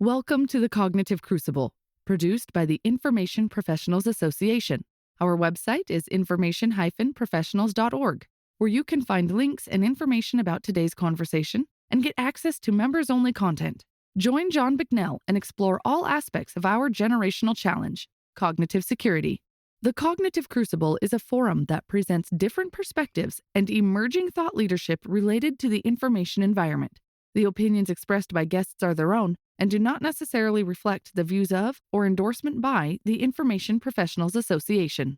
Welcome to the Cognitive Crucible, produced by the Information Professionals Association. Our website is information-professionals.org, where you can find links and information about today's conversation and get access to members-only content. Join John Bicknell and explore all aspects of our generational challenge, cognitive security. The Cognitive Crucible is a forum that presents different perspectives and emerging thought leadership related to the information environment. The opinions expressed by guests are their own and do not necessarily reflect the views of or endorsement by the Information Professionals Association.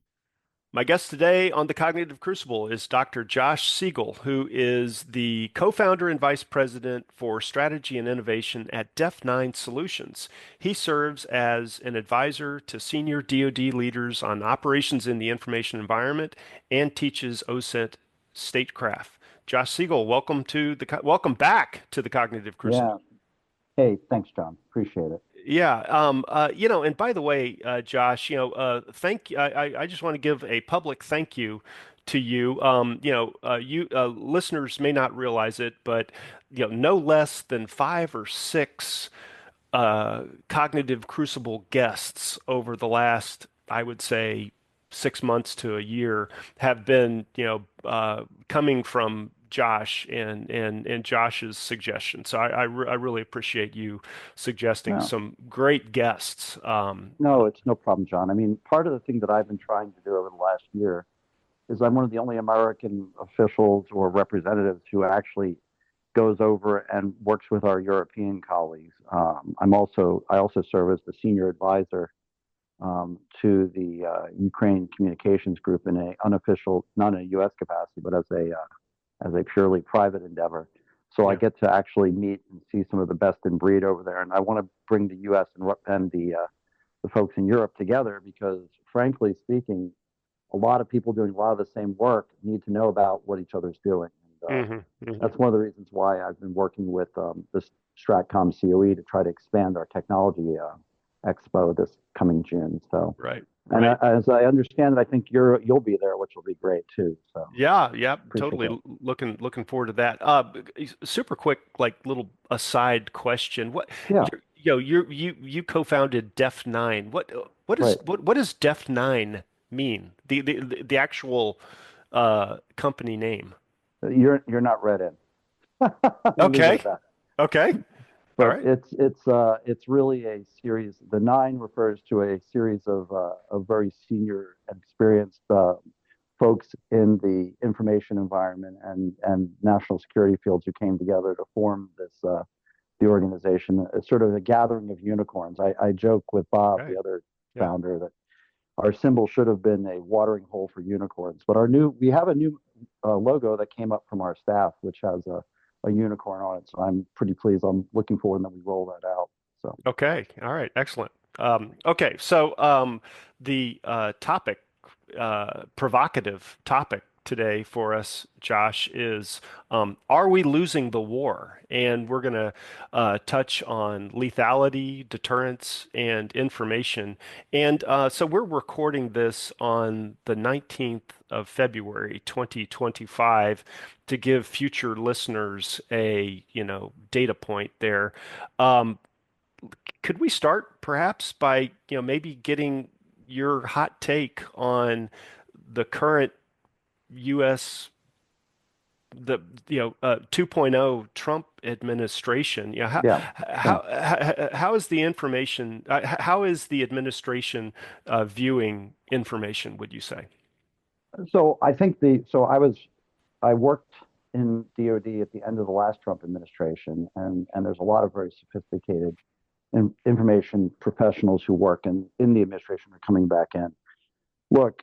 My guest today on the Cognitive Crucible is Dr. Josh Segal, who is the co-founder and vice president for strategy and innovation at Def9 Solutions. He serves as an advisor to senior DoD leaders on operations in the information environment and teaches OSINT statecraft. Josh Segal, welcome back to the Cognitive Crucible. Yeah. Hey, thanks, John. Appreciate it. Yeah, and by the way, Josh, thank you. I just want to give a public thank you to you. You listeners may not realize it, but no less than 5 or 6 Cognitive Crucible guests over the last, I would say, 6 months to a year have been, coming from Josh and Josh's suggestion. So I really appreciate you suggesting some great guests. No, it's no problem, John. I mean, part of the thing that I've been trying to do over the last year is I'm one of the only American officials or representatives who actually goes over and works with our European colleagues. I also serve as the senior advisor to the Ukraine communications group in a unofficial, not in a U.S. capacity, but as a purely private endeavor. So yeah. I get to actually meet and see some of the best in breed over there. And I want to bring the U.S. and the folks in Europe together because, frankly speaking, a lot of people doing a lot of the same work need to know about what each other's doing. And that's one of the reasons why I've been working with this Stratcom COE to try to expand our technology expo this coming June. So right. And as I understand it, I think you'll be there, which will be great too. So yeah, totally looking forward to that. Super quick, like little aside question. What? Yeah. You co-founded Def9. What does Def9 mean? The actual company name. You're not read in. Okay. Okay. But all right. It's really a series. The 9 refers to a series of very senior and experienced folks in the information environment and national security fields who came together to form the organization. It's sort of a gathering of unicorns. I joke with Bob, the other founder, that our symbol should have been a watering hole for unicorns. But we have a new logo that came up from our staff, which has a unicorn on it. So I'm pretty pleased. I'm looking forward that we roll that out. So okay. All right. Excellent. Okay. So the provocative topic today for us, Josh, is are we losing the war? And we're going to touch on lethality, deterrence, and information. And so we're recording this on the 19th of February, 2025, to give future listeners a data point there. Could we start perhaps by maybe getting your hot take on the current U.S. 2.0 Trump administration? How is the information? How is the administration viewing information? Would you say? So I think I worked in DoD at the end of the last Trump administration, and there's a lot of very sophisticated information professionals who work in the administration are coming back in. Look,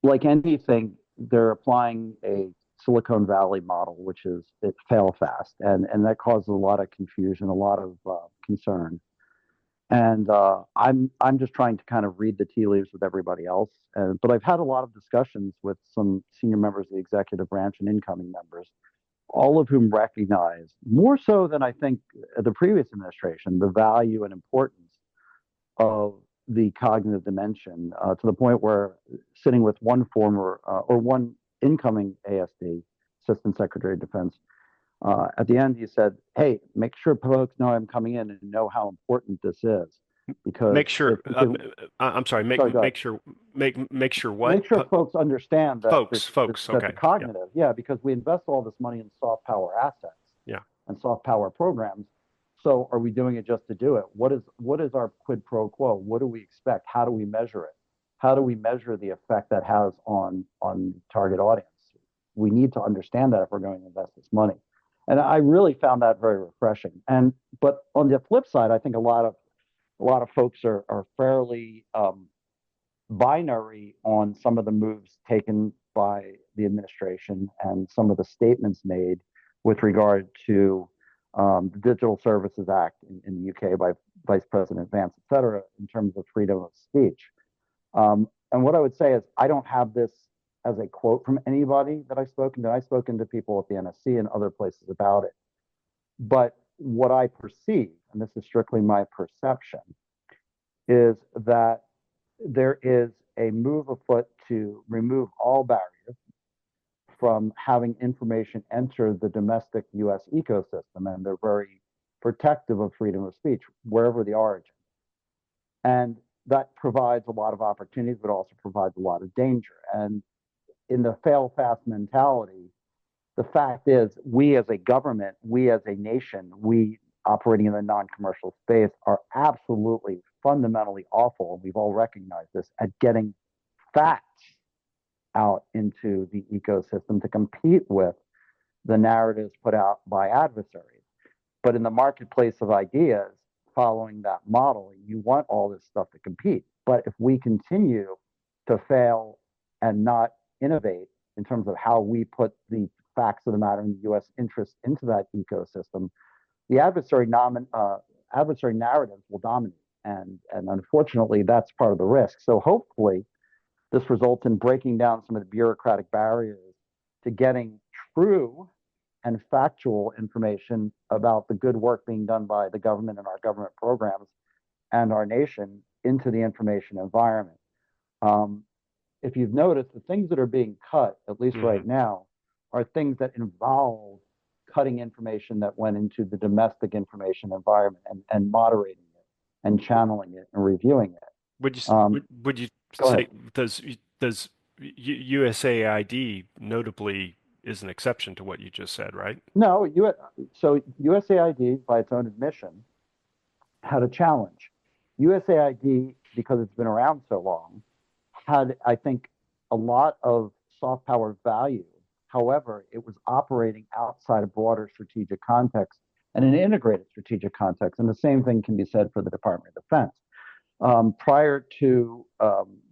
like anything, they're applying a Silicon Valley model, which is it fail fast, and that causes a lot of confusion, a lot of concern. And I'm just trying to kind of read the tea leaves with everybody else. But I've had a lot of discussions with some senior members of the executive branch and incoming members, all of whom recognize, more so than I think the previous administration, the value and importance of the cognitive dimension, to the point where sitting with one former or one incoming ASD, Assistant Secretary of Defense, At the end, he said, "Hey, make sure folks know I'm coming in and know how important this is, because Make sure. if we can, I'm sorry. sorry, go ahead. Make sure what? Make sure folks understand that Folks. that the Okay. Yeah. cognitive, yeah, because we invest all this money in soft power assets Yeah. and soft power programs. So are we doing it just to do it? What is our quid pro quo? What do we expect? How do we measure it? How do we measure the effect that has on target audience? We need to understand that if we're going to invest this money. And I really found that very refreshing. And but on the flip side, I think a lot of folks are fairly binary on some of the moves taken by the administration and some of the statements made with regard to the Digital Services Act in the UK by Vice President Vance, et cetera, in terms of freedom of speech. And what I would say is, I don't have this as a quote from anybody that I've spoken to. I've spoken to people at the NSC and other places about it. But what I perceive, and this is strictly my perception, is that there is a move afoot to remove all barriers from having information enter the domestic US ecosystem, and they're very protective of freedom of speech, wherever the origin. And that provides a lot of opportunities, but also provides a lot of danger. And in the fail fast mentality, the fact is, we as a government, we as a nation, we operating in the non-commercial space are absolutely fundamentally awful, and we've all recognized this, at getting facts out into the ecosystem to compete with the narratives put out by adversaries. But in the marketplace of ideas, following that model, you want all this stuff to compete. But if we continue to fail and not innovate in terms of how we put the facts of the matter and U.S. interest into that ecosystem, the adversary narratives will dominate. And unfortunately, that's part of the risk. So hopefully, this results in breaking down some of the bureaucratic barriers to getting true and factual information about the good work being done by the government and our government programs and our nation into the information environment. Um, if you've noticed, the things that are being cut, at least Hmm. right now, are things that involve cutting information that went into the domestic information environment, and moderating it and channeling it and reviewing it. Would you Go ahead. say does USAID notably is an exception to what you just said, right? No, so USAID, by its own admission, had a challenge. USAID, because it's been around so long, had, I think, a lot of soft power value. However, it was operating outside a broader strategic context and an integrated strategic context. And the same thing can be said for the Department of Defense. Prior to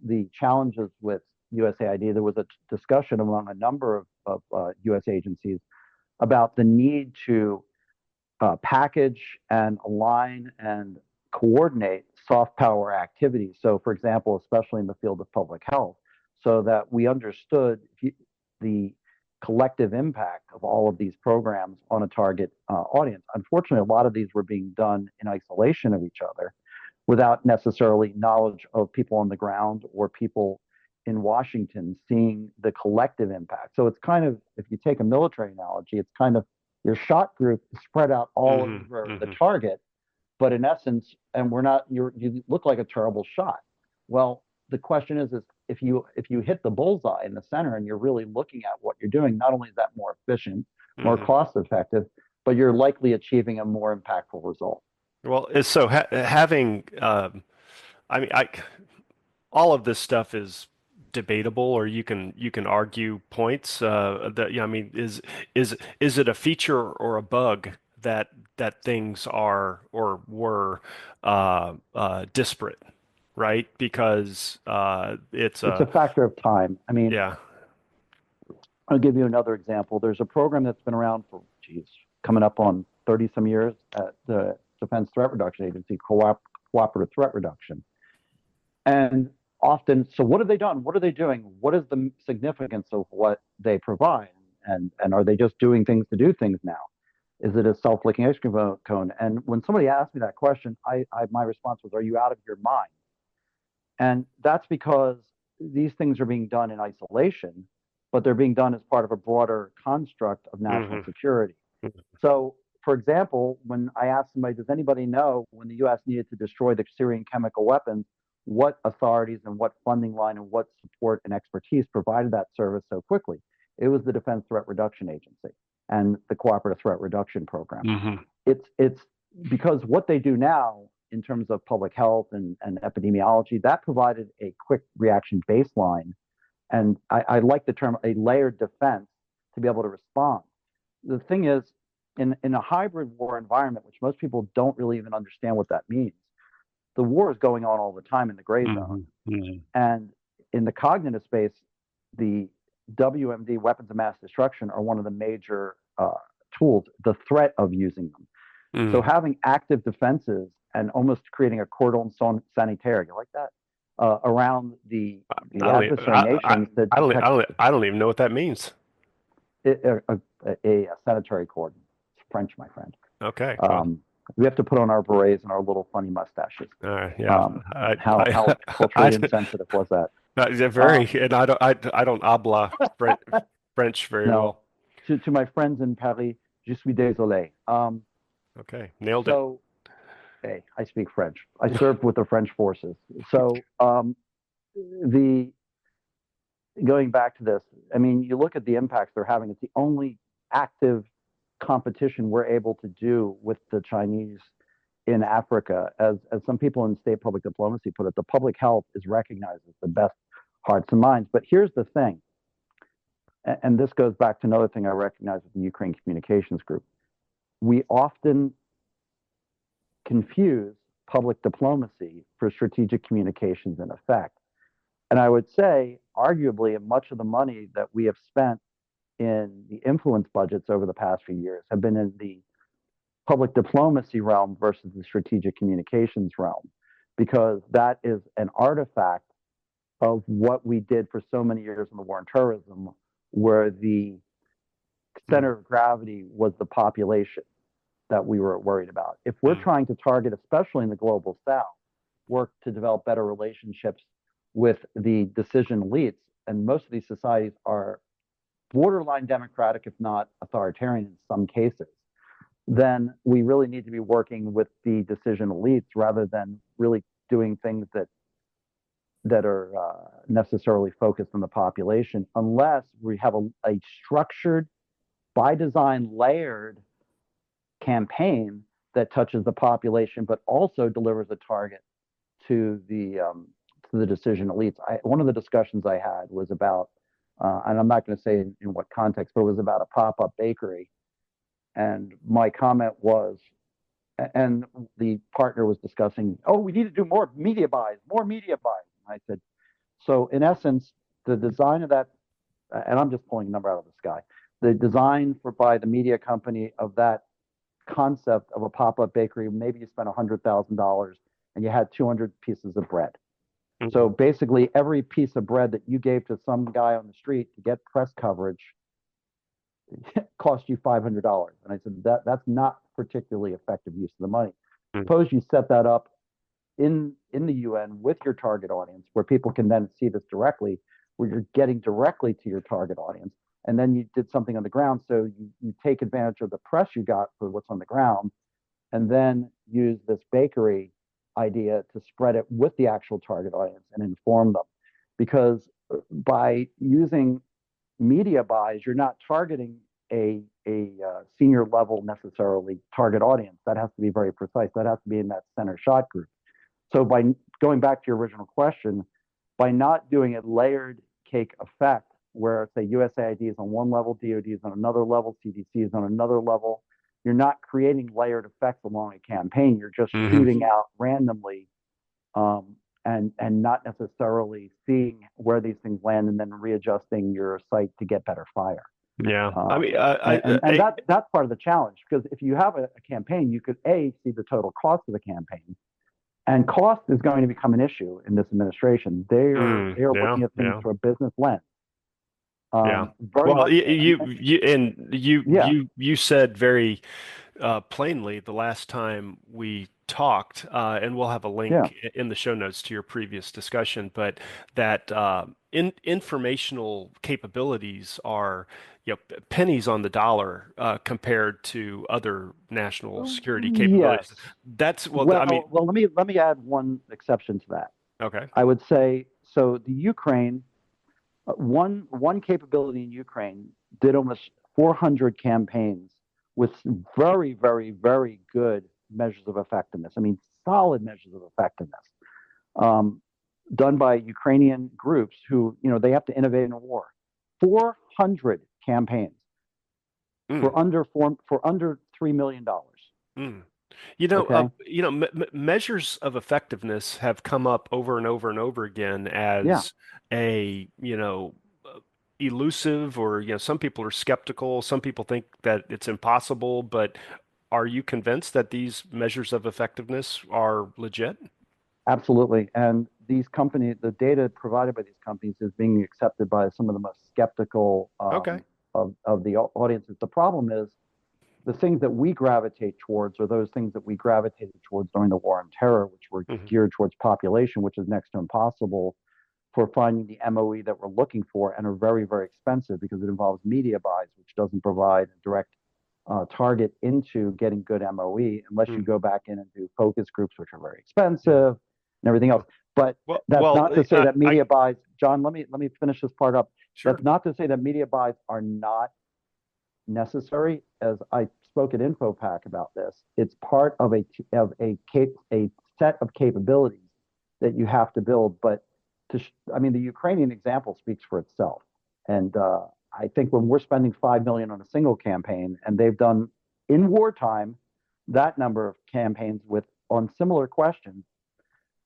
the challenges with USAID, there was a discussion among a number of US agencies about the need to package and align and coordinate soft power activities. So, for example, especially in the field of public health, so that we understood the collective impact of all of these programs on a target audience. Unfortunately, a lot of these were being done in isolation of each other without necessarily knowledge of people on the ground or people in Washington seeing the collective impact. So it's kind of, if you take a military analogy, it's kind of your shot group is spread out all Hmm. over the Hmm. target, but in essence, and we're not, you look like a terrible shot. Well, the question is if you hit the bullseye in the center and you're really looking at what you're doing, not only is that more efficient, more Hmm. cost effective, but you're likely achieving a more impactful result. Well, so having, I mean, all of this stuff is debatable, or you can argue points. That yeah, I mean, is it a feature or a bug that things are or were disparate, right? Because it's It's a a factor of time. I mean, yeah. I'll give you another example. There's a program that's been around for, geez, coming up on 30 some years at the Defense Threat Reduction Agency, Cooperative Threat Reduction. And often, so what have they done? What are they doing? What is the significance of what they provide? And are they just doing things to do things now? Is it a self-licking ice cream cone? And when somebody asked me that question, my response was, "Are you out of your mind?" And that's because these things are being done in isolation, but they're being done as part of a broader construct of national Hmm. security. So, for example, when I asked somebody, does anybody know when the U.S. needed to destroy the Syrian chemical weapons, what authorities and what funding line and what support and expertise provided that service so quickly? It was the Defense Threat Reduction Agency and the Cooperative Threat Reduction Program. Hmm. It's because what they do now in terms of public health and epidemiology, that provided a quick reaction baseline. And I like the term a layered defense to be able to respond. The thing is, in a hybrid war environment, which most people don't really even understand what that means, the war is going on all the time in the gray zone. Hmm. Hmm. And in the cognitive space, the WMD, weapons of mass destruction, are one of the major tools, the threat of using them. So Mm. having active defenses and almost creating a cordon sanitaire, you like that, around the I don't even, adversary nations to detect I don't even know what that means. a sanitary cordon. It's French, my friend. Okay, well, Um, we have to put on our berets and our little funny mustaches. yeah, How culturally insensitive was that? they're very, Um, and I don't habla French very no, well. to my friends in Paris, je suis désolé. Okay, nailed it. So, hey, I speak French. I served with the French forces. So, the going back to this, I mean, you look at the impacts they're having. It's the only active competition we're able to do with the Chinese in Africa. As some people in state public diplomacy put it, the public health is recognized as the best hearts and minds. But here's the thing, and this goes back to another thing I recognize with the Ukraine Communications Group. We often confuse public diplomacy for strategic communications in effect. And I would say, arguably, much of the money that we have spent in the influence budgets over the past few years have been in the public diplomacy realm versus the strategic communications realm, because that is an artifact of what we did for so many years in the war on terrorism, where the Mm. center of gravity was the population that we were worried about. If we're Mm. trying to target, especially in the global south, work to develop better relationships with the decision elites, and most of these societies are borderline democratic, if not authoritarian in some cases, then we really need to be working with the decision elites rather than really doing things that are necessarily focused on the population, unless we have a structured, by design, layered campaign that touches the population, but also delivers a target to the decision elites. One of the discussions I had was about, and I'm not going to say in what context, but it was about a pop-up bakery. And my comment was, and the partner was discussing, oh, we need to do more media buys, more media buys. And I said, so in essence, the design of that, and I'm just pulling a number out of the sky, the design for by the media company of that concept of a pop-up bakery, maybe you spent $100,000 and you had 200 pieces of bread. So Mhm. basically, every piece of bread that you gave to some guy on the street to get press coverage cost you $500. And I said that's not particularly effective use of the money. Mm. Suppose you set that up in the UN with your target audience, where people can then see this directly, where you're getting directly to your target audience, and then you did something on the ground. So you take advantage of the press you got for what's on the ground, and then use this bakery idea to spread it with the actual target audience and inform them. Because by using media buys, you're not targeting a senior level necessarily target audience. That has to be very precise. That has to be in that center shot group. So by going back to your original question, by not doing a layered cake effect, where say USAID is on one level, DoD is on another level, CDC is on another level, you're not creating layered effects along a campaign. You're just Mhm. shooting out randomly, and not necessarily seeing where these things land and then readjusting your site to get better fire. Yeah. I Um, mean, and that's part of the challenge, because if you have a campaign, you could see the total cost of the campaign, and cost is going to become an issue in this administration. They are yeah, looking at things yeah. through a business lens, Yeah. very Well, much so. and Yeah, you said very plainly the last time we talked, and we'll have a Yeah. link in the show notes to your previous discussion, but that informational capabilities are, pennies on the dollar compared to other national security capabilities. Yes. That's, well, I mean, Well, let me add one exception to that. okay. I would say so. The Ukraine, one capability in Ukraine did almost 400 campaigns with very, very, very good measures of effectiveness. I mean, solid measures of effectiveness, um, done by Ukrainian groups who, they have to innovate in a war. 400 campaigns Mm, for under $3 million. mm. Okay. Measures of effectiveness have come up over and over and over again Yeah, as a, elusive, or, some people are skeptical. Some people think that it's impossible, but are you convinced that these measures of effectiveness are legit? absolutely. And these companies, the data provided by these companies is being accepted by some of the most skeptical Okay. of the audiences. The problem is the things that we gravitate towards are those things that we gravitated towards during the war on terror, which were Hmm. geared towards population, which is next to impossible for finding the MOE that we're looking for, and are very, very expensive because it involves media buys, which doesn't provide a direct target into getting good MOE unless you Hmm. go back in and do focus groups, which are very expensive Yeah. and everything else. But that's Well, not to say that media buys, John, let me finish this part up. sure. That's not to say that media buys are not necessary. As I spoke at InfoPack about this, it's part of a set of capabilities that you have to build. But I mean, the Ukrainian example speaks for itself. And I think when we're spending 5 million on a single campaign, and they've done in wartime that number of campaigns with on similar questions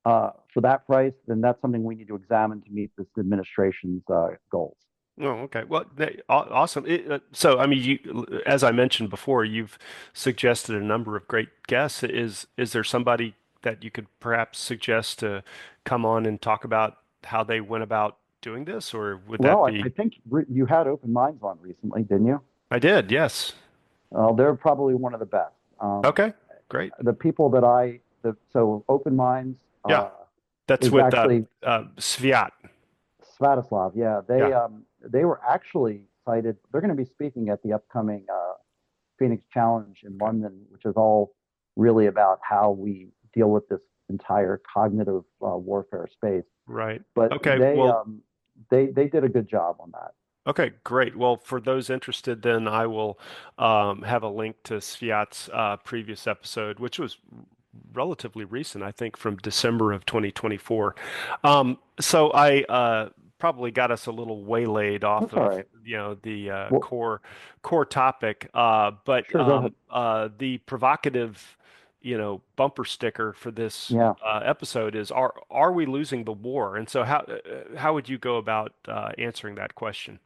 for that price, then that's something we need to examine to meet this administration's goals. Oh, okay. Well, awesome. So, I mean, as I mentioned before, you've suggested a number of great guests. Is there somebody that you could perhaps suggest to come on and talk about how they went about doing this, or would that Well, I be? think you had Open Minds on recently, didn't you? I did, yes. They're probably one of the best. Okay, great. The people that so Open Minds Yeah, that's is with actually Sviat. Svatoslav. Yeah, Yeah, they were actually cited. They're going to be speaking at the upcoming Phoenix Challenge in okay, London, which is all really about how we deal with this entire cognitive warfare space. right. But Okay, well, they did a good job on that. okay, great. Well, for those interested, then I will have a link to Sviat's previous episode, which was relatively recent, I think from December of 2024. So I probably got us a little waylaid off That's all of, right. the Well, core topic, but sure, go ahead. the provocative, bumper sticker for this Yeah. episode is, are we losing the war? And so how would you go about answering that question?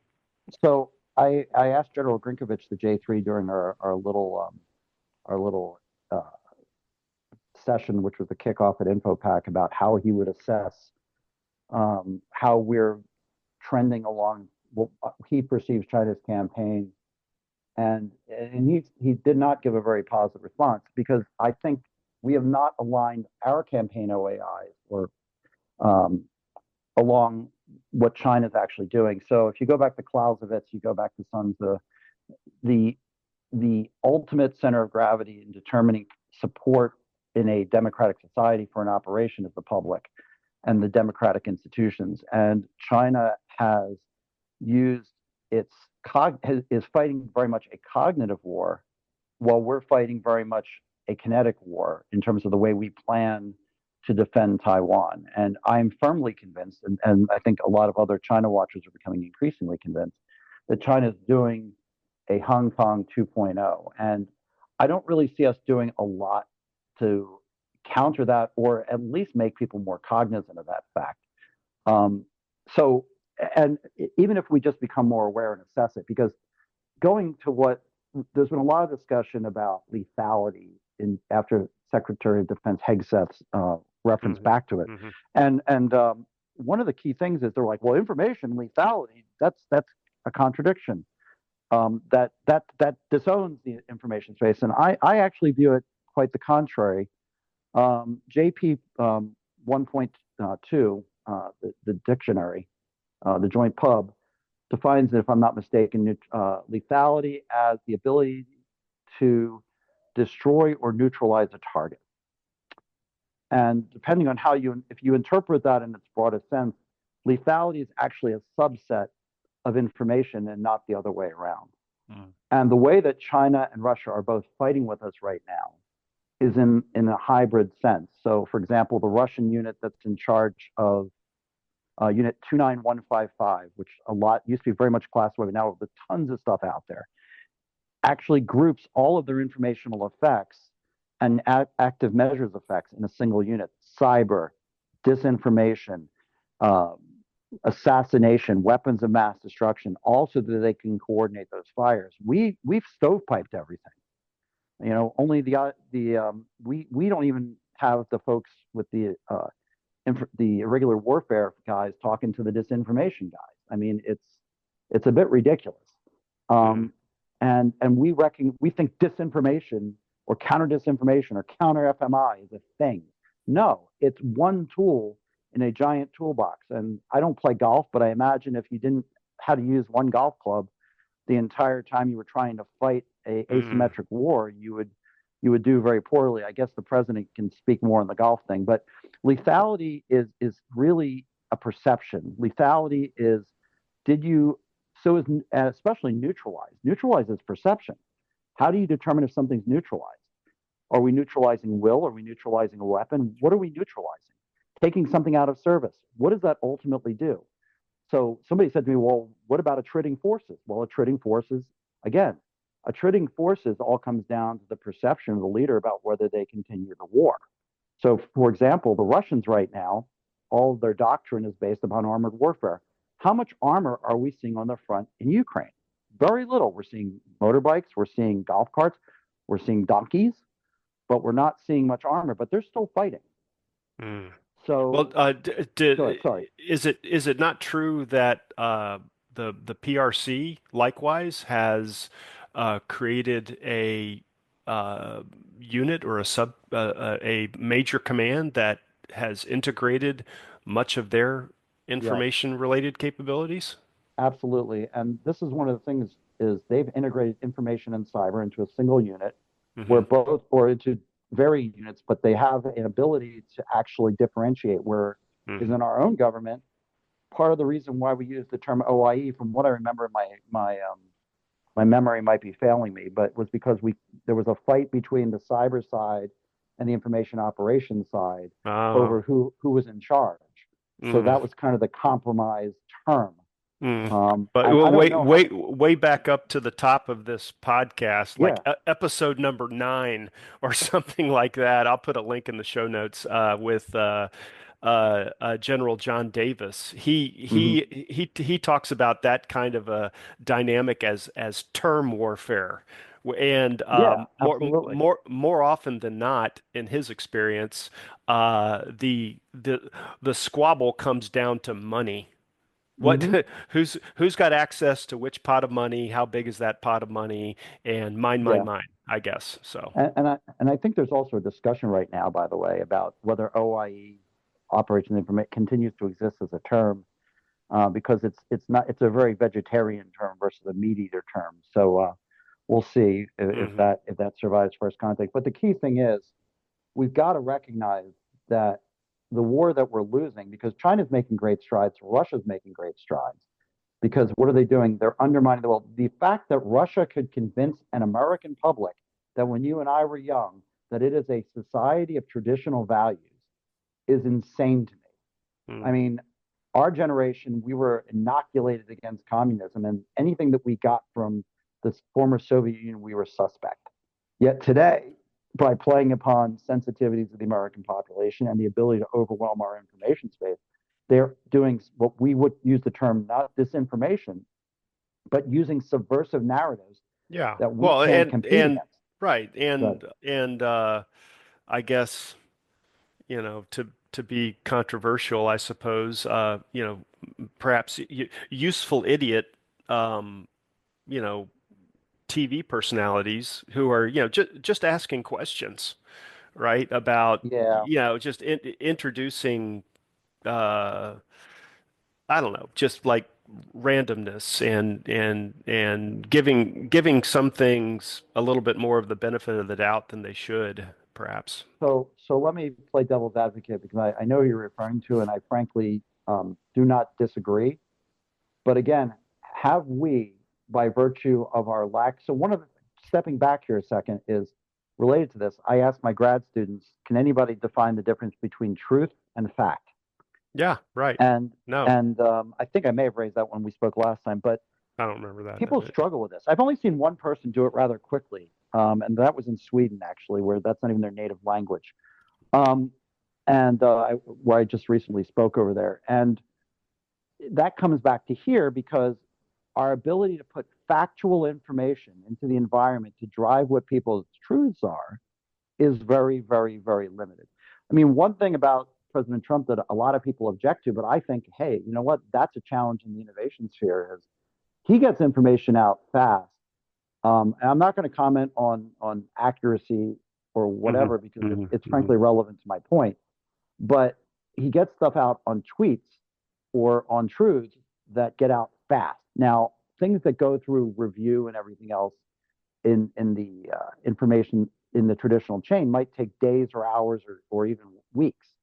So I asked General Grinkovich, the J3, during our little uh, session, which was the kickoff at InfoPack, about how he would assess how we're trending along what he perceives China's campaign, and he did not give a very positive response because I think we have not aligned our campaign OAIs or um, along what China's actually doing. So if you go back to Clausewitz, you go back to Sun Tzu, the the ultimate center of gravity in determining support in a democratic society for an operation is the public and the democratic institutions. And China has used is fighting very much a cognitive war, while we're fighting very much a kinetic war in terms of the way we plan to defend Taiwan. And I'm firmly convinced, and I think a lot of other China watchers are becoming increasingly convinced, that China is doing a Hong Kong 2.0. And I don't really see us doing a lot to counter that, or at least make people more cognizant of that fact. Um, so, and even if we just become more aware and assess it, because going to what there's been a lot of discussion about lethality after Secretary of Defense Hegseth's reference Hmm. back to it, Hmm. and one of the key things is they're like, well, information lethality, that's a contradiction. That disowns the information space, and I actually view it quite the contrary. JP 1.2, the dictionary, the joint pub, defines it, if I'm not mistaken, lethality as the ability to destroy or neutralize a target. And depending on if you interpret that in its broadest sense, lethality is actually a subset of information and not the other way around. Mm. And the way that China and Russia are both fighting with us right now is in a hybrid sense. So, for example, the Russian unit that's in charge of Unit 29155, which a lot used to be very much classified, but now there's tons of stuff out there, actually groups all of their informational effects and active measures effects in a single unit: cyber, disinformation, uh, assassination, weapons of mass destruction, all so that they can coordinate those fires. We've stovepiped everything. Only we don't even have the folks with the irregular warfare guys talking to the disinformation guys. I mean, it's a bit ridiculous. And we think disinformation or counter disinformation or counter FMI is a thing. No, it's one tool in a giant toolbox. And I don't play golf, but I imagine if you didn't how to use one golf club the entire time you were trying to fight a asymmetric war, you would do very poorly. I guess the president can speak more on the golf thing, but lethality is really a perception. Lethality is did you so is especially neutralize. Neutralize is perception. How do you determine if something's neutralized? Are we neutralizing will? Are we neutralizing a weapon? What are we neutralizing? Taking something out of service. What does that ultimately do? So somebody said to me, well, what about attriting forces? Well, attriting forces, again, attriting forces all comes down to the perception of the leader about whether they continue the war. So, for example, the Russians right now, all of their doctrine is based upon armored warfare. How much armor are we seeing on the front in Ukraine? Very little. We're seeing motorbikes, we're seeing golf carts, we're seeing donkeys, but we're not seeing much armor, but they're still fighting. Mm. Well, So, sorry. is it not true that the PRC likewise has created a unit or a major command that has integrated much of their Yes. information related capabilities? Absolutely. And this is one of the things is they've integrated information and cyber into a single unit where Hmm. both or into varying units, but they have an ability to actually differentiate where is Hmm. in our own government. Part of the reason why we use the term OIE, from what I remember, my memory might be failing me, but was because there was a fight between the cyber side and the information operations side Oh. over who was in charge. So Mm. that was kind of the compromise term. Mm. But And I don't know how many. way back up to the top of this podcast, like Yeah. episode number 9 or something like that. I'll put a link in the show notes with General John Davis. Hmm. He talks about that kind of a dynamic as term warfare, and Yeah, absolutely. more often than not, in his experience, the squabble comes down to money. What Hmm. who's got access to which pot of money? How big is that pot of money? And Yeah. mine, I guess. So, And I think there's also a discussion right now, by the way, about whether OIE, Operation Information, continues to exist as a term because it's a very vegetarian term versus a meat eater term. So we'll see hmm. if that survives first contact. But the key thing is we've got to recognize that the war that we're losing, because China's making great strides, Russia's making great strides. Because what are they doing? They're undermining the world. The fact that Russia could convince an American public that when you and I were young, that it is a society of traditional values is insane to me. I Mm. mean, our generation, we were inoculated against communism, and anything that we got from this former Soviet Union, we were suspect. Yet today, by playing upon sensitivities of the American population and the ability to overwhelm our information space, they're doing what we would use the term not disinformation, but using subversive narratives Yeah. that we Well, can't compete and against. right, But and I guess, to be controversial, I suppose, perhaps useful idiot, um, you know, TV personalities who are, just asking questions, right? About, Yeah. just introducing, uh, I don't know, just like randomness and giving some things a little bit more of the benefit of the doubt than they should, perhaps. So let me play devil's advocate because I know who you're referring to, and I frankly do not disagree. But again, have we, by virtue of our lack, so one of the, stepping back here a second is related to this. I ask my grad students, can anybody define the difference between truth and fact? Yeah, right. And No, and I think I may have raised that when we spoke last time, but I don't remember that. people struggle with this. I've only seen one person do it rather quickly, and that was in Sweden, actually, where that's not even their native language. Um, and where I just recently spoke over there. And that comes back to here because our ability to put factual information into the environment to drive what people's truths are is very, very, very limited. I mean, one thing about President Trump that a lot of people object to, but I think, hey, you know what? That's a challenge in the innovation sphere is he gets information out fast. And I'm not going to comment on accuracy or Hmm. whatever because Hmm. it's Hmm. frankly relevant to my point. But he gets stuff out on tweets or on truths that get out fast. Now, things that go through review and everything else in the information in the traditional chain might take days or hours or even weeks.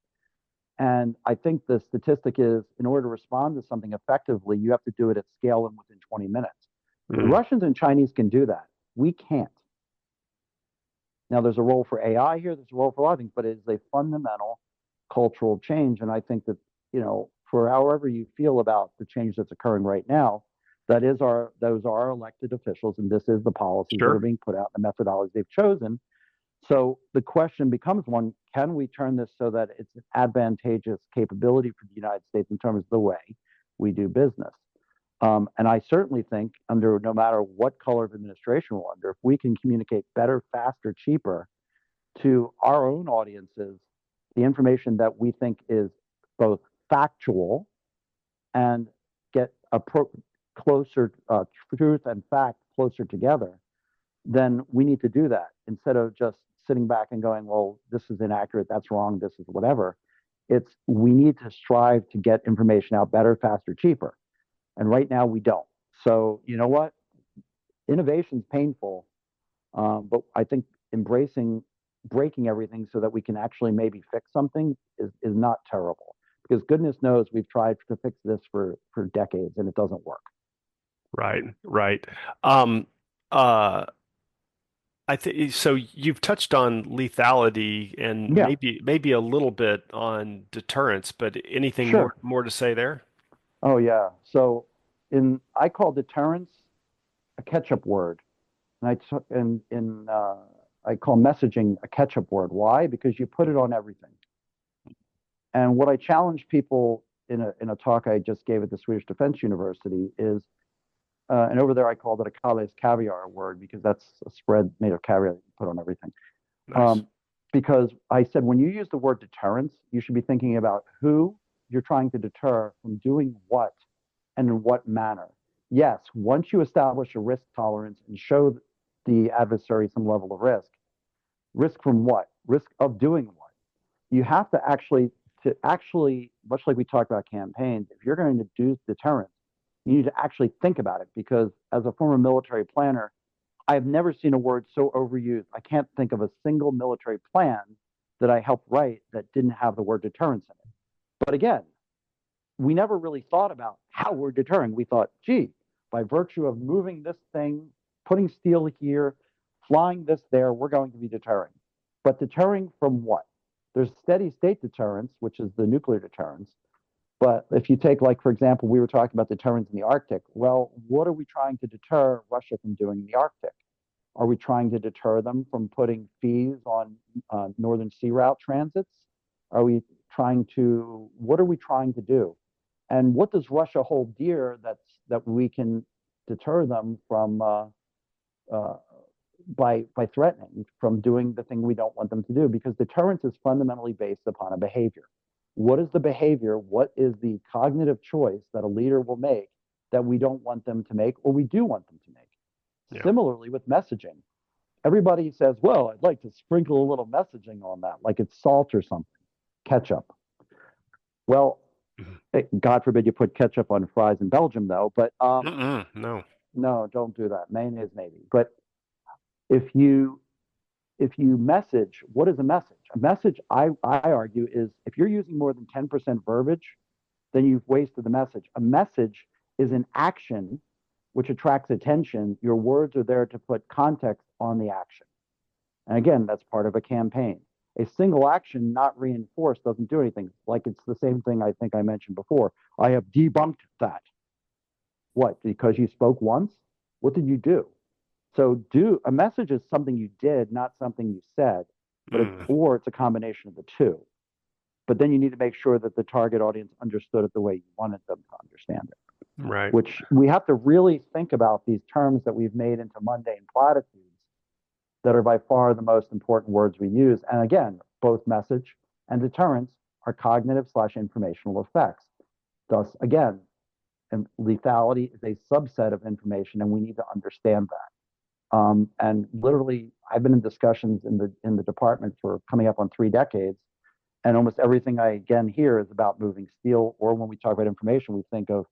And I think the statistic is in order to respond to something effectively, you have to do it at scale and within 20 minutes. The Hmm. Russians and Chinese can do that. We can't. Now, there's a role for AI here, there's a role for a lot of things, but it is a fundamental cultural change. And I think that, for however you feel about the change that's occurring right now, those are elected officials, and this is the policies that are Sure. being put out, the methodologies they've chosen. So the question becomes one, can we turn this so that it's an advantageous capability for the United States in terms of the way we do business? And I certainly think under no matter what color of administration we're under, if we can communicate better, faster, cheaper to our own audiences, the information that we think is both factual and get closer truth and fact closer together, then we need to do that instead of just sitting back and going, well, this is inaccurate, that's wrong, this is whatever. It's we need to strive to get information out better, faster, cheaper. And right now we don't. So you know what? Innovation's painful, but I think embracing breaking everything so that we can actually maybe fix something is not terrible. Because goodness knows we've tried to fix this for decades and it doesn't work. Right, right. Um, uh, I think so. You've touched on lethality and Yeah, maybe a little bit on deterrence, but anything sure. more to say there? Oh yeah. So in I call deterrence a catch-up word, and I call messaging a catch-up word. Why? Because you put it on everything. And what I challenge people in a talk I just gave at the Swedish Defense University is, and over there I called it a Calais caviar word because that's a spread made of caviar that you put on everything. Nice. Um, because I said when you use the word deterrence, you should be thinking about who you're trying to deter from doing what and in what manner. Yes, once you establish a risk tolerance and show the adversary some level of risk from what? Risk of doing what? You have to actually, much like we talked about campaigns, if you're going to do deterrence, you need to actually think about it because as a former military planner, I have never seen a word so overused. I can't think of a single military plan that I helped write that didn't have the word deterrence in it. But again, we never really thought about how we're deterring. We thought, gee, by virtue of moving this thing, putting steel here, flying this there, we're going to be deterring. But deterring from what? There's steady state deterrence, which is the nuclear deterrence. But if you take, like, for example, we were talking about deterrence in the Arctic. Well, what are we trying to deter Russia from doing in the Arctic? Are we trying to deter them from putting fees on northern sea route transits? Are we what are we trying to do? And what does Russia hold dear that we can deter them from uh, by threatening from doing the thing we don't want them to do? Because deterrence is fundamentally based upon a behavior. What is the behavior? What is the cognitive choice that a leader will make that we don't want them to make or we do want them to make? Yeah. Similarly with messaging, everybody says, well, I'd like to sprinkle a little messaging on that, like it's salt or something, ketchup. Well, Mhm. God forbid you put ketchup on fries in Belgium, though. But Mm-mm, no. no, don't do that. Mayonnaise, maybe. But if you if you message, what is a message? A message, I argue, is if you're using more than 10% verbiage, then you've wasted the message. A message is an action which attracts attention. Your words are there to put context on the action. And again, that's part of a campaign. A single action not reinforced doesn't do anything. Like it's the same thing I think I mentioned before. I have debunked that. What? Because you spoke once? What did you do? So do a message is something you did, not something you said, but Mm, it's a combination of the two. But then you need to make sure that the target audience understood it the way you wanted them to understand it. right. Which we have to really think about these terms that we've made into mundane platitudes that are by far the most important words we use. And again, both message and deterrence are cognitive slash informational effects. Thus, again, lethality is a subset of information, and we need to understand that. And literally, I've been in discussions in the department for coming up on 3 decades, and almost everything I again hear is about moving steel. Or when we talk about information, we think of,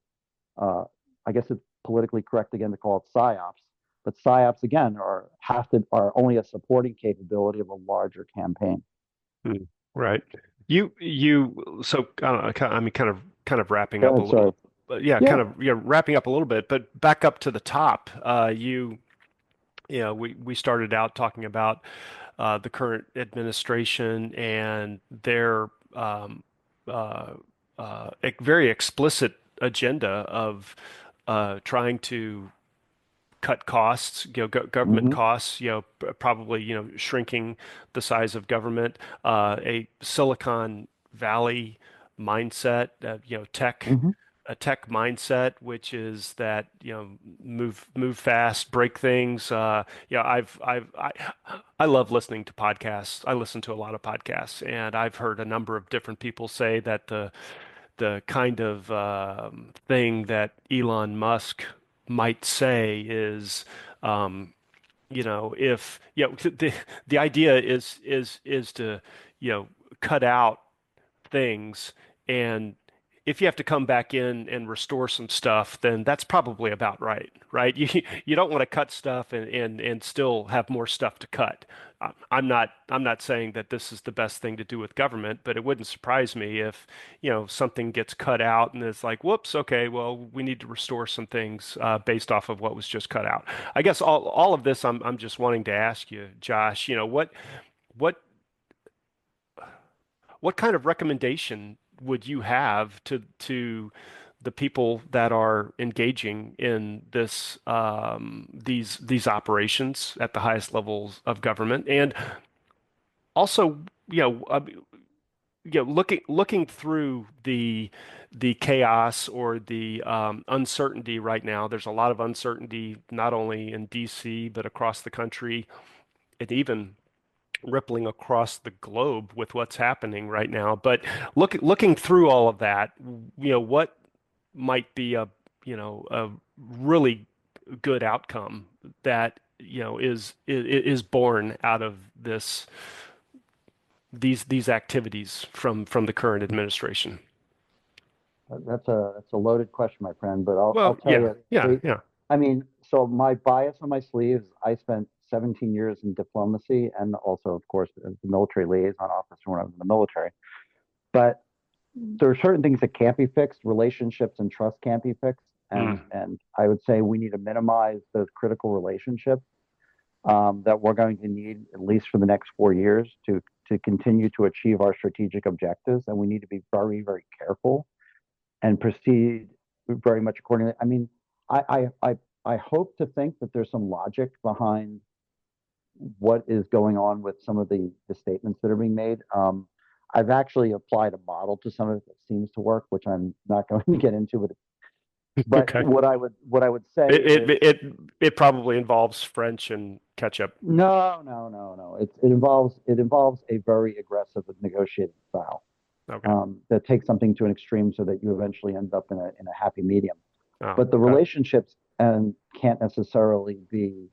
I guess it's politically correct again to call it psyops, but psyops again are only a supporting capability of a larger campaign. Mm, right. So I don't know, I mean, kind of wrapping Go up a ahead. Sorry. little, but yeah, Yeah. kind of, yeah, wrapping up a little bit, but back up to the top. We started out talking about the current administration and their uh, very explicit agenda of trying to cut costs, government Hmm. costs, probably, shrinking the size of government, a Silicon Valley mindset, Hmm. a tech mindset, which is that, move fast, break things. I love listening to podcasts. I listen to a lot of podcasts, and I've heard a number of different people say that the kind of thing that Elon Musk might say is, if the idea is to, cut out things, and if you have to come back in and restore some stuff, then that's probably about right, right? You don't want to cut stuff and still have more stuff to cut. I'm not saying that this is the best thing to do with government, but it wouldn't surprise me if, something gets cut out and it's like, whoops, okay, well, we need to restore some things based off of what was just cut out. I guess all of this I'm just wanting to ask you, Josh, what what kind of recommendation would you have to the people that are engaging in these operations at the highest levels of government, and also, you know, uh, looking through the chaos or the uncertainty right now? There's a lot of uncertainty not only in DC but across the country, and even rippling across the globe with what's happening right now. But looking through all of that, what might be a really good outcome that, is born out of these activities from the current administration. That's a loaded question, my friend. But I'll Well, tell yeah, you. yeah, yeah. I mean, so my bias on my sleeves. I spent 17 years in diplomacy, and also, of course, as the military liaison officer when I was in the military. But there are certain things that can't be fixed. Relationships and trust can't be fixed, Mm, and I would say we need to minimize those critical relationships that we're going to need at least for the next 4 years to continue to achieve our strategic objectives. And we need to be very, very careful and proceed very much accordingly. I mean, I hope to think that there's some logic behind what is going on with some of the statements that are being made. I've actually applied a model to some of it that seems to work, which I'm not going to get into. But okay. what I would say It, is it it it probably involves French and ketchup. no, no, no, no. It involves a very aggressive negotiating style Okay. that takes something to an extreme so that you eventually end up in a happy medium. Oh, But the okay. relationships and can't necessarily be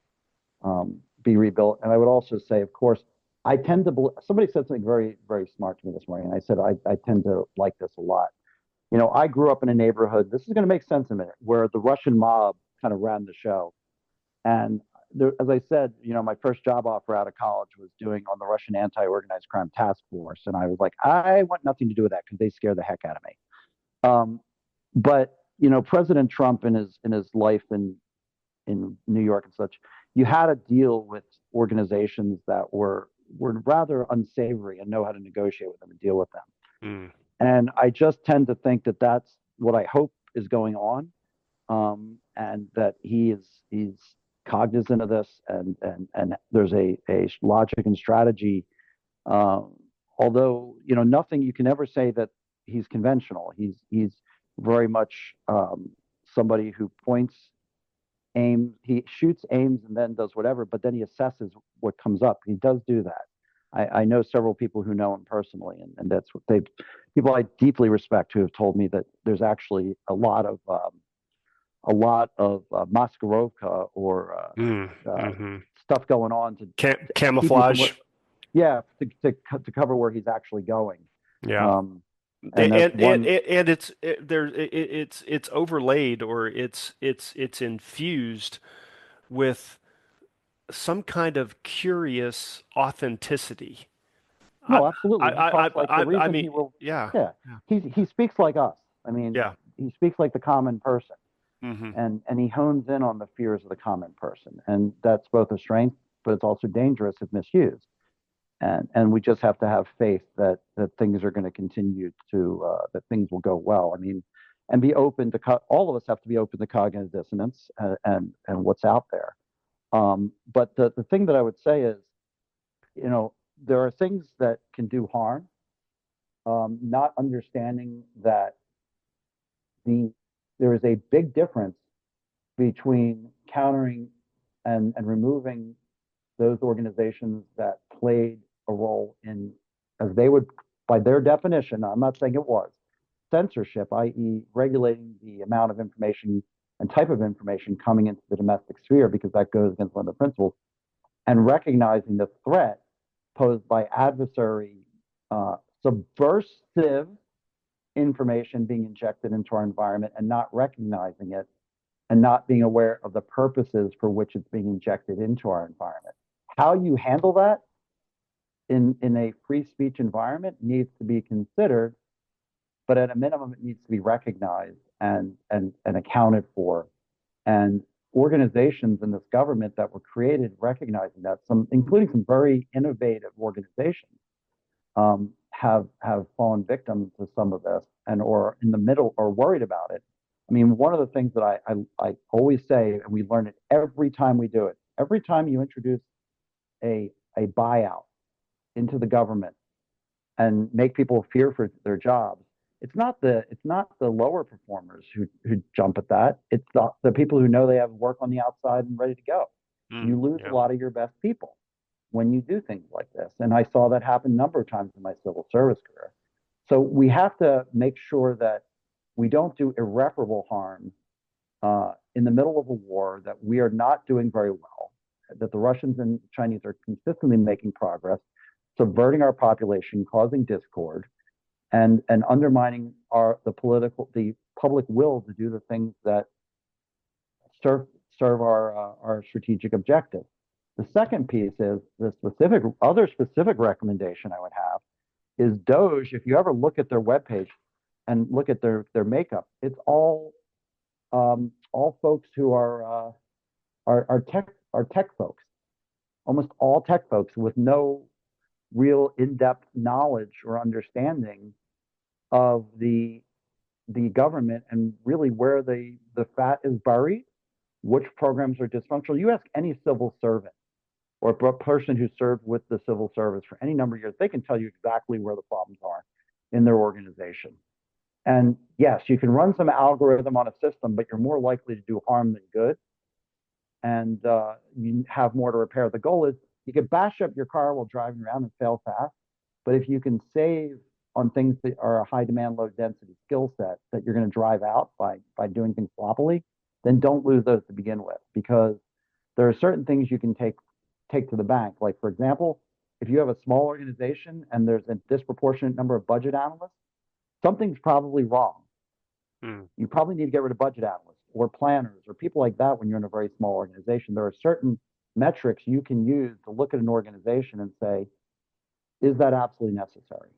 be rebuilt. And I would also say, of course, I tend to somebody said something very, very smart to me this morning, and I said I tend to like this a lot. I grew up in a neighborhood. This is going to make sense in a minute, where the Russian mob kind of ran the show. And there, as I said, my first job offer out of college was doing on the Russian anti-organized crime task force, and I was like, I want nothing to do with that because they scare the heck out of me. Um, but President Trump in his life in New York and such, you had to deal with organizations that were rather unsavory and know how to negotiate with them and deal with them. Mm. And I just tend to think that that's what I hope is going on, and that he's cognizant of this, and there's a logic and strategy. Um, Although nothing, you can never say that he's conventional. He's very much somebody who points, aims, he shoots, aims, and then does whatever. But then he assesses what comes up. He does do that. I know several people who know him personally, and that's what they people I deeply respect who have told me that there's actually a lot of Maskirovka or Mm. uh, Hmm. stuff going on to keep you from Camouflage. what, yeah, to cover where he's actually going. Yeah. Um, and that's And one. it's overlaid, or it's infused with some kind of curious authenticity. I No, absolutely. He talks like the I reason mean, he will. yeah, Yeah, yeah, he speaks like us. I mean, yeah. he speaks like the common person, Hmm. and he hones in on the fears of the common person, and that's both a strength, but it's also dangerous if misused. And we just have to have faith that things are going to continue to that things will go well. I mean, and be open to all of us have to be open to cognitive dissonance and what's out there. But the thing that I would say is, you know, there are things that can do harm. Not understanding that the there is a big difference between countering and removing those organizations that played a role in, as they would, by their definition, I'm not saying it was, censorship, i.e., regulating the amount of information and type of information coming into the domestic sphere, because that goes against one of the principles, and recognizing the threat posed by adversary, subversive information being injected into our environment and not recognizing it and not being aware of the purposes for which it's being injected into our environment. How you handle that in a free speech environment needs to be considered, but at a minimum, it needs to be recognized and accounted for. And organizations in this government that were created recognizing that, some including some very innovative organizations, have fallen victim to some of this and or in the middle or worried about it. I mean, one of the things that I always say, and we learn it every time we do it, every time you introduce a buyout into the government and make people fear for their jobs, it's not the lower performers who jump at that. It's the people who know they have work on the outside and ready to go. Mm. You lose a Yeah. lot of your best people when you do things like this. And I saw that happen a number of times in my civil service career. So we have to make sure that we don't do irreparable harm in the middle of a war that we are not doing very well, that the Russians and Chinese are consistently making progress, subverting our population, causing discord, and undermining the public will to do the things that serve serve our strategic objectives. The second piece is the specific recommendation I would have is Doge. If you ever look at their webpage and look at their makeup, it's all folks who are tech folks, almost all tech folks with no real in-depth knowledge or understanding of the government and really where the fat is buried, which programs are dysfunctional. You ask any civil servant or a person who served with the civil service for any number of years, they can tell you exactly where the problems are in their organization. And yes, you can run some algorithm on a system, but you're more likely to do harm than good. And you have more to repair. The goal is you can bash up your car while driving around and fail fast. But if you can save on things that are a high demand, low density skill set that you're going to drive out by doing things sloppily, then don't lose those to begin with, because there are certain things you can take take to the bank. Like, for example, if you have a small organization and there's a disproportionate number of budget analysts, something's probably wrong. Mm. You probably need to get rid of budget analysts or planners or people like that when you're in a very small organization. There are certain metrics you can use to look at an organization and say, is that absolutely necessary?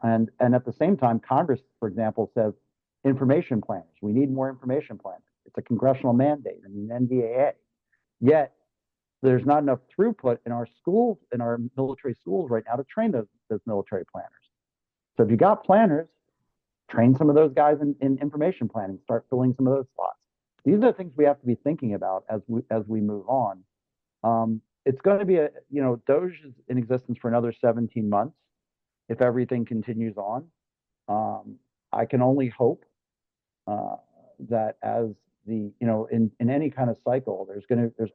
And at the same time, Congress, for example, says information planners. We need more information planners. It's a congressional mandate. I mean, NDAA. Yet there's not enough throughput in our schools, in our military schools right now to train those military planners. So if you got planners, train some of those guys in information planning, start filling some of those slots. These are the things we have to be thinking about as we move on. It's going to be Doge is in existence for another 17 months if everything continues on. I can only hope that as in any kind of cycle, there's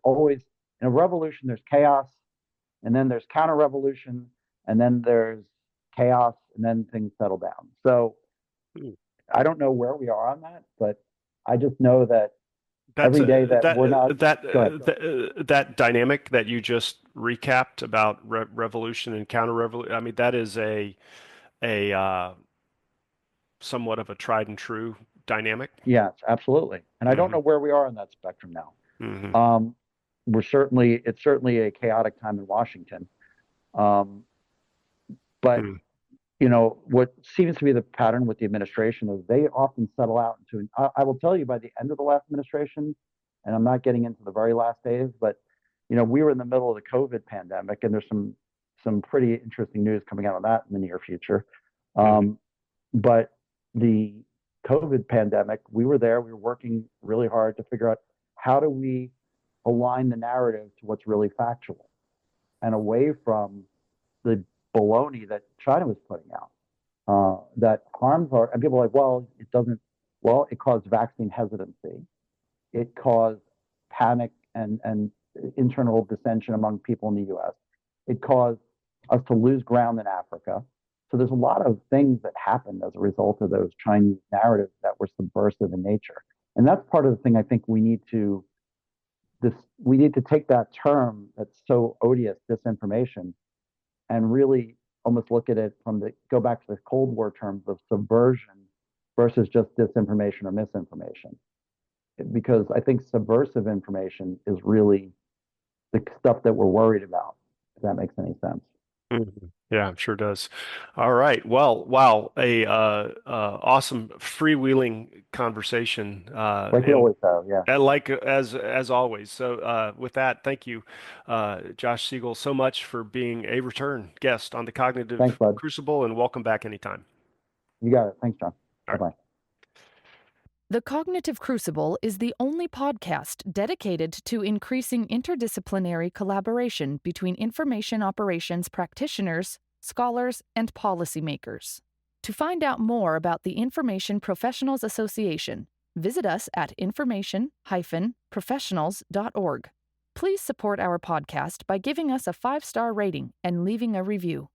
always, in a revolution, there's chaos, and then there's counter revolution, and then there's chaos, and then things settle down. So I don't know where we are on that, but I just know that every day that we're not. That dynamic that you just recapped about revolution and counter revolution. I mean, that is a somewhat of a tried and true dynamic. Yes, absolutely. And I don't know where we are on that spectrum now. It's certainly a chaotic time in Washington. But what seems to be the pattern with the administration is they often settle out into, I will tell you, by the end of the last administration, and I'm not getting into the very last days, but we were in the middle of the COVID pandemic, and there's some pretty interesting news coming out of that in the near future. But the COVID pandemic, we were there, we were working really hard to figure out how do we align the narrative to what's really factual and away from the baloney that China was putting out that harms and people are like, well, it caused vaccine hesitancy. It caused panic and internal dissension among people in the US. It caused us to lose ground in Africa. So there's a lot of things that happened as a result of those Chinese narratives that were subversive in nature. And that's part of the thing I think we need to take that term that's so odious, disinformation, and really almost look at it go back to the Cold War terms of subversion versus just disinformation or misinformation. Because I think subversive information is really the stuff that we're worried about, if that makes any sense. Yeah, it sure does. All right. Well, wow, awesome freewheeling conversation. Like we always have, yeah. Like as always. So with that, thank you, Josh Segal, so much for being a return guest on the Thanks, Cognitive bud. Crucible, and welcome back anytime. You got it. Thanks, John. All Bye-bye. right. The Cognitive Crucible is the only podcast dedicated to increasing interdisciplinary collaboration between information operations practitioners, scholars, and policymakers. To find out more about the Information Professionals Association, visit us at information-professionals.org. Please support our podcast by giving us a 5-star rating and leaving a review.